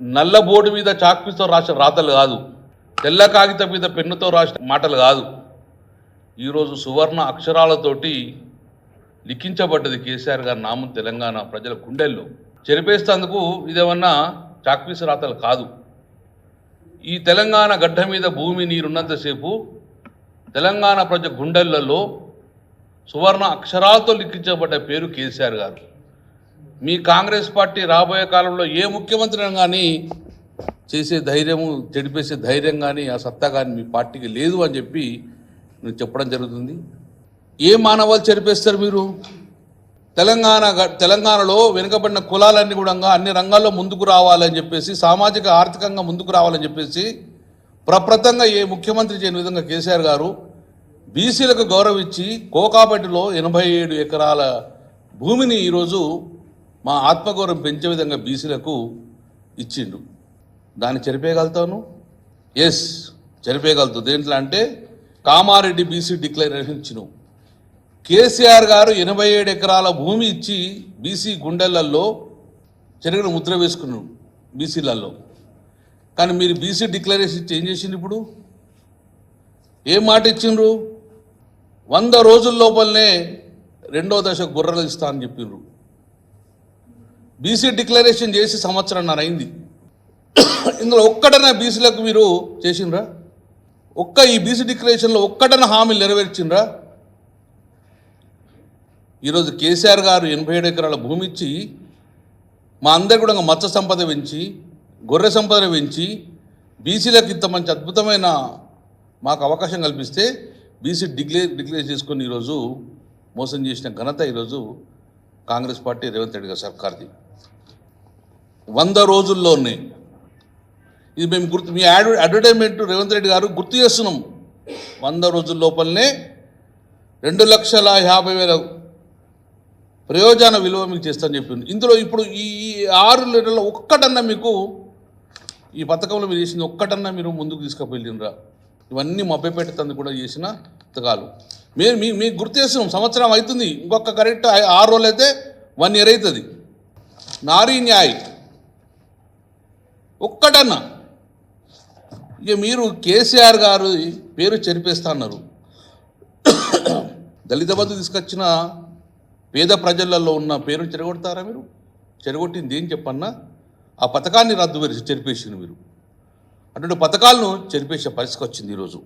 నల్ల బోర్డు మీద చాక్పీస్తో రాసిన రాతలు కాదు, తెల్ల కాగితం మీద పెన్నుతో రాసిన మాటలు కాదు. ఈరోజు సువర్ణ అక్షరాలతోటి లిఖించబడ్డది కేసీఆర్ గారి నామం తెలంగాణ ప్రజల గుండెల్లో. చెరిపేస్తేందుకు ఇదేమన్నా చాక్పీస్ రాతలు కాదు. ఈ తెలంగాణ గడ్డ మీద భూమి నీరున్నంతసేపు తెలంగాణ ప్రజల గుండెలలో సువర్ణ అక్షరాలతో లిఖించబడ్డ పేరు కేసీఆర్ గారు. మీ కాంగ్రెస్ పార్టీ రాబోయే కాలంలో ఏ ముఖ్యమంత్రిని కానీ చేసే ధైర్యము, చెడిపేసే ధైర్యం కానీ ఆ సత్తా కానీ మీ పార్టీకి లేదు అని చెప్పి నేను చెప్పడం జరుగుతుంది. ఏ మానవాళ్ళు చెరిపేస్తారు మీరు? తెలంగాణలో వెనుకబడిన కులాలన్నీ కూడా అన్ని రంగాల్లో ముందుకు రావాలని చెప్పేసి, సామాజిక ఆర్థికంగా ముందుకు రావాలని చెప్పేసి ప్రప్రథంగా ఏ ముఖ్యమంత్రి చేయని విధంగా కేసీఆర్ గారు బీసీలకు గౌరవం ఇచ్చి కోకాపేటలో 87 ఎకరాల భూమిని ఈరోజు మా ఆత్మగౌరవం పెంచే విధంగా బీసీలకు ఇచ్చిండు. దాన్ని చెరిపేయగలుగుతాను? ఎస్, చెరిపేయగలుగుతావు. దేంట్లో అంటే కామారెడ్డి బీసీ డిక్లరేషన్ ఇచ్చిను. కేసీఆర్ గారు 87 ఎకరాల భూమి ఇచ్చి బీసీ గుండెలలో చెరుగును ముద్ర వేసుకున్నాడు బీసీలలో. కానీ మీరు బీసీ డిక్లరేషన్ చేంజ్ చేసిండ్రు. ఇప్పుడు ఏం మాట ఇచ్చిండ్రు? 100 రోజుల లోపలనే 2వ దశ గుర్రలు ఇస్తా అని చెప్పిండ్రు. బీసీ డిక్లరేషన్ చేసి సంవత్సరంన్నర అయింది. ఇందులో ఒక్కటన్నా బీసీలకు మీరు చేసిండ్రా? ఈ బీసీ డిక్లరేషన్లో ఒక్కటన్నా హామీలు నెరవేర్చిండ్రా? ఈరోజు కేసీఆర్ గారు 87 ఎకరాల భూమి ఇచ్చి మా అందరు కూడా మత్స్య సంపద పెంచి, గొర్రె సంపద పెంచి బీసీలకు ఇంత మంచి అద్భుతమైన మాకు అవకాశం కల్పిస్తే బీసీ డిక్లేర్ చేసుకొని ఈరోజు మోసం చేసిన ఘనత ఈరోజు కాంగ్రెస్ పార్టీ రేవంత్ రెడ్డి గారి సర్కార్ది. 100 రోజుల్లోనే ఇది మేము మీ అడ్వర్టైజ్మెంట్ రేవంత్ రెడ్డి గారు గుర్తు చేస్తున్నాం. 100 రోజుల లోపలనే 2,50,000 ప్రయోజన విలువ మీకు చేస్తానని చెప్పింది. ఇందులో ఇప్పుడు ఈ 6 నెలల్లో ఒక్కటన్నా మీకు ఈ పథకంలో మీరు చేసింది ఒక్కటన్నా మీరు ముందుకు తీసుకుపోయిండ్రా? ఇవన్నీ మభ్యపెట్టేందుకు కూడా చేసిన పథకాలు మీకు గుర్తు చేస్తున్నాం. సంవత్సరం అవుతుంది, ఇంకొక కరెక్ట్ 6 రోజులు అయితే 1 ఇయర్ అవుతుంది. నారీ న్యాయ్ ఒక్కటన్నా. ఇక మీరు కేసీఆర్ గారు పేరు చెరిపేస్తా అన్నారు. దళిత బంధు తీసుకొచ్చిన పేద ప్రజలలో ఉన్న పేరును చెరగొడతారా మీరు? చెరగొట్టింది ఏం చెప్పన్నా? ఆ పథకాన్ని చెరిపేసింది మీరు. అటువంటి పథకాలను చెరిపేసే పరిస్థితి వచ్చింది ఈరోజు.